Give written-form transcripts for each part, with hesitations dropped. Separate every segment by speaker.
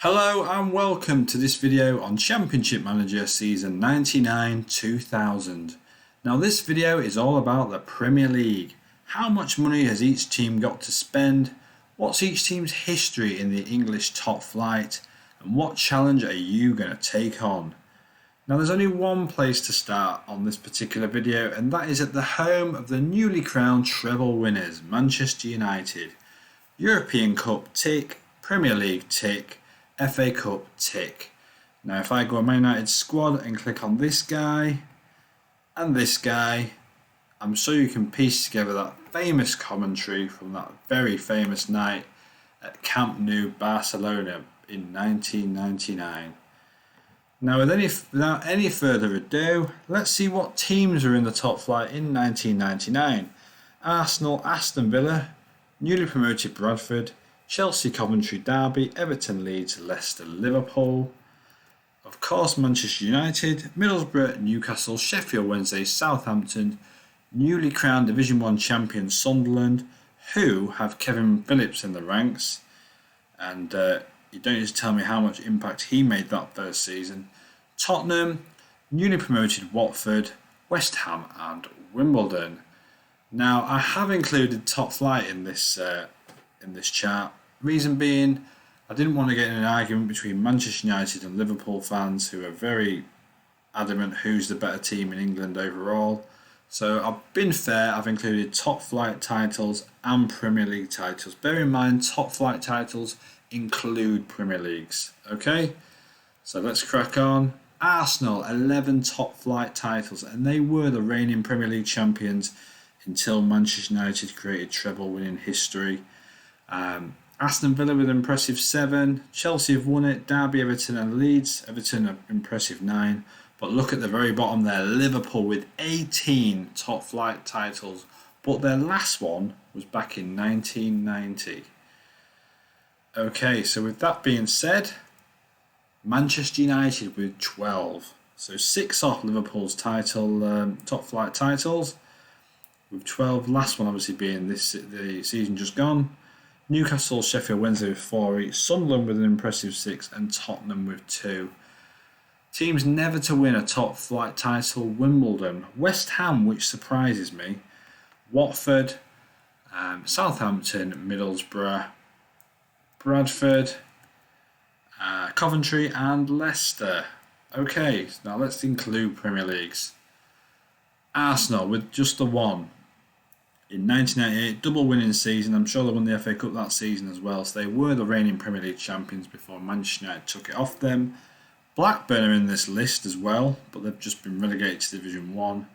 Speaker 1: Hello and welcome to this video on Championship Manager Season 99-2000. Now this video is all about the Premier League. How much money has each team got to spend? What's each team's history in the English top flight? And what challenge are you going to take on? Now there's only one place to start on this particular video, and that is at the home of the newly crowned treble winners, Manchester United. European Cup tick, Premier League tick, FA Cup tick. Now if I go on Man United squad and click on this guy and this guy, I'm sure you can piece together that famous commentary from that very famous night at Camp Nou, Barcelona in 1999. Now without any further ado, let's see what teams were in the top flight in 1999. Arsenal, Aston Villa, newly promoted Bradford, Chelsea, Coventry, Derby, Everton, Leeds, Leicester, Liverpool. Of course, Manchester United, Middlesbrough, Newcastle, Sheffield Wednesday, Southampton, newly crowned Division 1 champion Sunderland, who have Kevin Phillips in the ranks. And you don't need to tell me how much impact he made that first season. Tottenham, newly promoted Watford, West Ham and Wimbledon. Now, I have included top flight in this chart. Reason being, I didn't want to get in an argument between Manchester United and Liverpool fans who are very adamant who's the better team in England overall. So I've been fair, I've included top flight titles and Premier League titles. Bear in mind, top flight titles include Premier Leagues. Okay, so let's crack on. Arsenal, 11 top flight titles, and they were the reigning Premier League champions until Manchester United created treble winning history. Aston Villa with an impressive 7, Chelsea have won it, Derby, Everton and Leeds. Everton an impressive 9, but look at the very bottom there, Liverpool with 18 top flight titles, but their last one was back in 1990. Okay, so with that being said, Manchester United with 12, so 6 off Liverpool's title, top flight titles, with 12, last one obviously being the season just gone. Newcastle, Sheffield Wednesday with 4 each, Sunderland with an impressive 6 and Tottenham with 2. Teams never to win a top flight title, Wimbledon, West Ham, which surprises me, Watford, Southampton, Middlesbrough, Bradford, Coventry and Leicester. Okay, now let's include Premier Leagues. Arsenal with just the 1. In 1998, double winning season. I'm sure they won the FA Cup that season as well. So they were the reigning Premier League champions before Manchester United took it off them. Blackburn are in this list as well, but they've just been relegated to Division 1.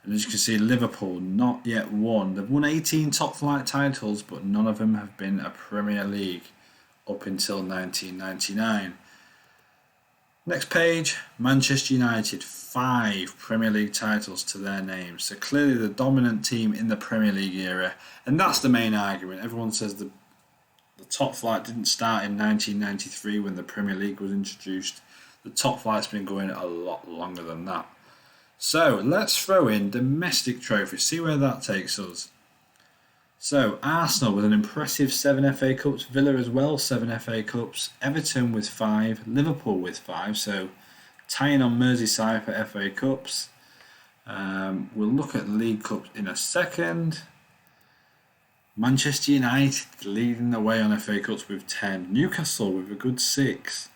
Speaker 1: And as you can see, Liverpool not yet won. They've won 18 top flight titles, but none of them have been a Premier League up until 1999. Next page, Manchester United, 5 Premier League titles to their name. So clearly the dominant team in the Premier League era. And that's the main argument. Everyone says the top flight didn't start in 1993 when the Premier League was introduced. The top flight's been going a lot longer than that. So let's throw in domestic trophies, see where that takes us. So Arsenal with an impressive 7 FA Cups, Villa as well 7 FA Cups, Everton with 5, Liverpool with 5, so tying on Merseyside for FA Cups. We'll look at League Cups in a second. Manchester United leading the way on FA Cups with 10, Newcastle with a good 6,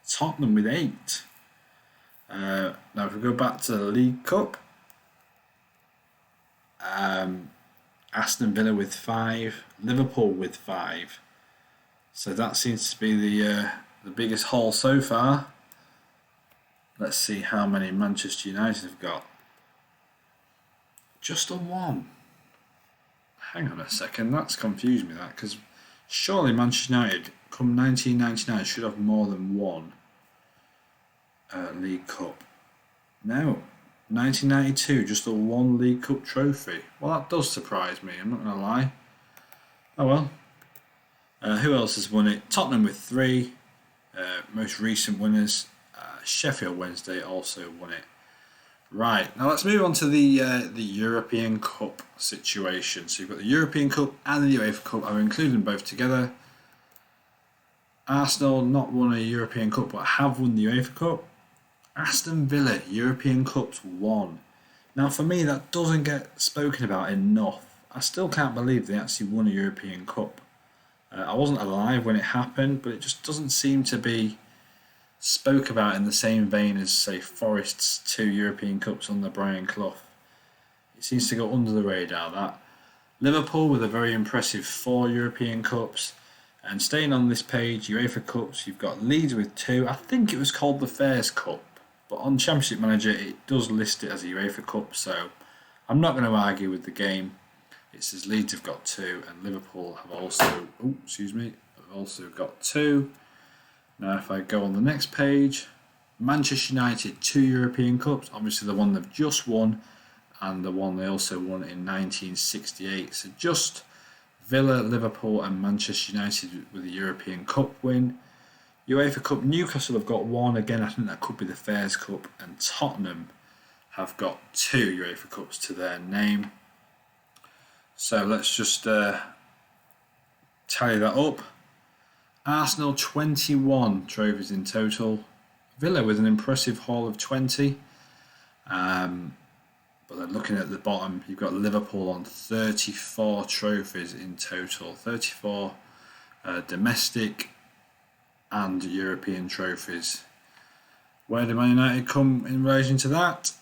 Speaker 1: Tottenham with 8. Now if we go back to the League Cup, Aston Villa with 5, Liverpool with 5. So that seems to be the biggest haul so far. Let's see how many Manchester United have got. Just the 1. Hang on a second, that's confused me that, because surely Manchester United come 1999 should have more than 1 League Cup. No. 1992, just the 1 League Cup trophy. Well, that does surprise me, I'm not going to lie. Oh well. Who else has won it? Tottenham with 3. Most recent winners, Sheffield Wednesday also won it. Right, now let's move on to the European Cup situation. So you've got the European Cup and the UEFA Cup. I've included them both together. Arsenal not won a European Cup but have won the UEFA Cup. Aston Villa European Cups won. Now for me that doesn't get spoken about enough. I still can't believe they actually won a European Cup. I wasn't alive when it happened, but it just doesn't seem to be spoke about in the same vein as, say, Forest's 2 European Cups under Brian Clough. It seems to go under the radar, that. Liverpool with a very impressive 4 European Cups. And staying on this page, UEFA Cups, you've got Leeds with 2. I think it was called the Fairs Cup, but on Championship Manager it does list it as a UEFA Cup, so I'm not going to argue with the game. It says Leeds have got 2 and Liverpool have also got 2. Now if I go on the next page, Manchester United 2 European Cups, obviously the one they've just won and the one they also won in 1968. So just Villa, Liverpool and Manchester United with a European Cup win. UEFA Cup, Newcastle have got 1, again I think that could be the Fairs Cup, and Tottenham have got 2 UEFA Cups to their name. So let's just tally that up. Arsenal 21 trophies in total. Villa with an impressive haul of 20. But then looking at the bottom, you've got Liverpool on 34 trophies in total. 34 domestic and European trophies. Where do Man United come in relation to that?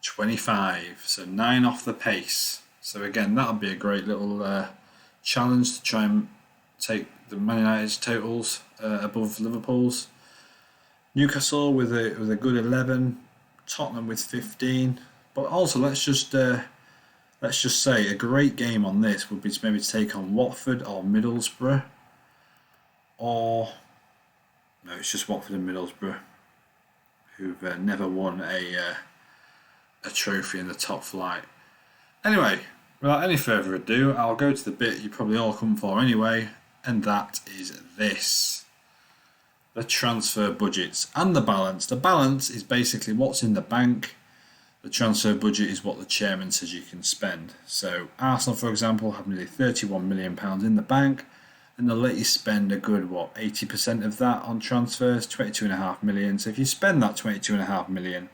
Speaker 1: 25. So 9 off the pace. So again, that'll be a great little challenge to try and take the Man United's totals above Liverpool's. Newcastle with a good 11, Tottenham with 15. But also let's just say a great game on this would be to maybe take on Watford or Middlesbrough, or no, it's just Watford and Middlesbrough, who've never won a trophy in the top flight. Anyway, without any further ado, I'll go to the bit you probably all come for anyway, and that is this. The transfer budgets and the balance. The balance is basically what's in the bank. The transfer budget is what the chairman says you can spend. So Arsenal, for example, have nearly £31 million in the bank, and they'll let you spend a good, 80% of that on transfers, £22.5 million. So if you spend that £22.5 million,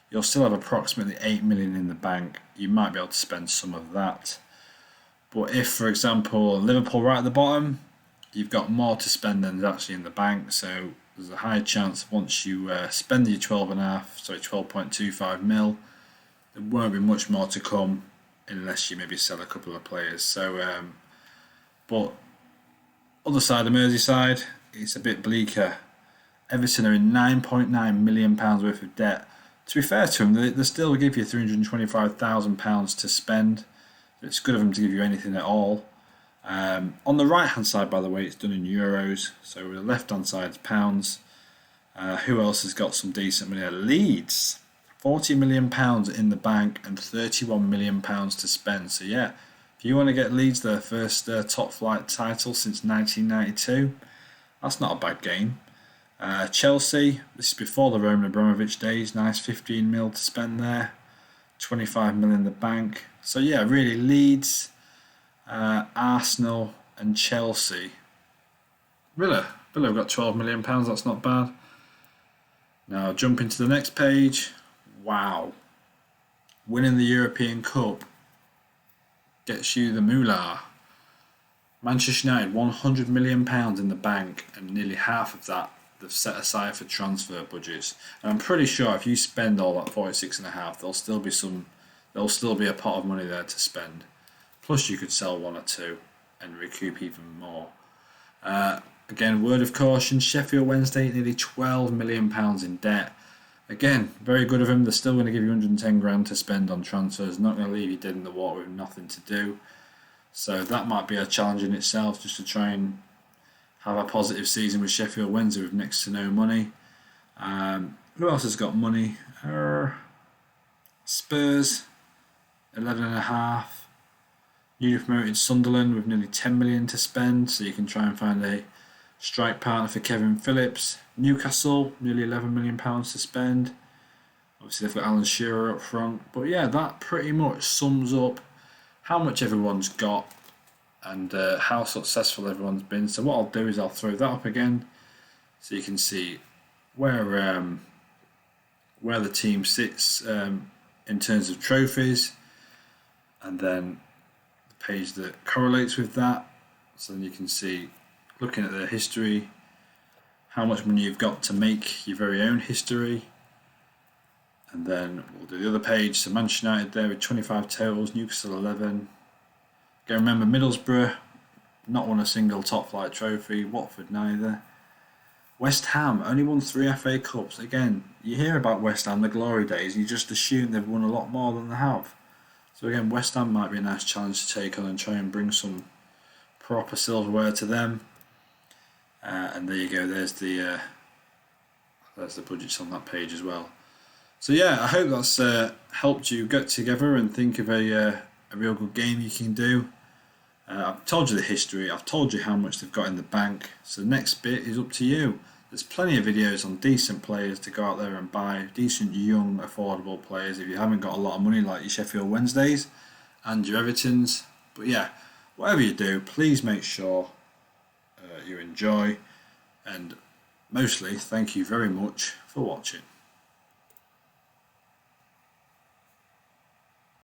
Speaker 1: you'll still have approximately £8 million in the bank. You might be able to spend some of that. But if, for example, Liverpool right at the bottom, you've got more to spend than is actually in the bank. So there's a high chance once you spend your 12.25 mil, there won't be much more to come unless you maybe sell a couple of players. So, but other side of Merseyside, it's a bit bleaker. Everton are in £9.9 million worth of debt. To be fair to them, they still give you £325,000 to spend. It's good of them to give you anything at all. On the right hand side, by the way, it's done in euros. So the left hand side is pounds. Who else has got some decent money? Leeds, £40 million in the bank and £31 million to spend. So yeah, if you want to get Leeds their first top flight title since 1992, that's not a bad game. Chelsea, this is before the Roman Abramovich days, nice 15 mil to spend there, 25 mil in the bank. So yeah, really Leeds, Arsenal and Chelsea. Villa have got £12 million, that's not bad. Now jump into the next page. Wow. Winning the European Cup gets you the moolah. Manchester United, £100 million in the bank, and nearly half of that they've set aside for transfer budgets. And I'm pretty sure if you spend all that 46.5, there'll still be a pot of money there to spend. Plus you could sell 1 or 2 and recoup even more. Again, word of caution, Sheffield Wednesday, nearly £12 million in debt. Again, very good of them. They're still going to give you 110 grand to spend on transfers. Not going to leave you dead in the water with nothing to do. So that might be a challenge in itself, just to try and have a positive season with Sheffield Wednesday with next to no money. Who else has got money? Spurs, 11.5. Newly promoted Sunderland with nearly 10 million to spend, so you can try and find a strike partner for Kevin Phillips. Newcastle, nearly £11 million to spend. Obviously, they've got Alan Shearer up front. But yeah, that pretty much sums up how much everyone's got. and how successful everyone's been. So what I'll do is I'll throw that up again so you can see where the team sits in terms of trophies, and then the page that correlates with that. So then you can see, looking at their history, how much money you've got to make your very own history. And then we'll do the other page. So Manchester United there with 25 totals, Newcastle 11. Again, remember Middlesbrough not won a single top flight trophy, Watford neither. West Ham only won 3 FA Cups. Again, you hear about West Ham, the glory days, you just assume they've won a lot more than they have. So again, West Ham might be a nice challenge to take on and try and bring some proper silverware to them. And there you go, there's the budgets on that page as well. So yeah, I hope that's helped you get together and think of a real good game you can do. I've told you the history, I've told you how much they've got in the bank, so the next bit is up to you. There's plenty of videos on decent players to go out there and buy, decent young affordable players if you haven't got a lot of money like your Sheffield Wednesdays and your Evertons. But yeah, whatever you do, please make sure you enjoy, and mostly thank you very much for watching.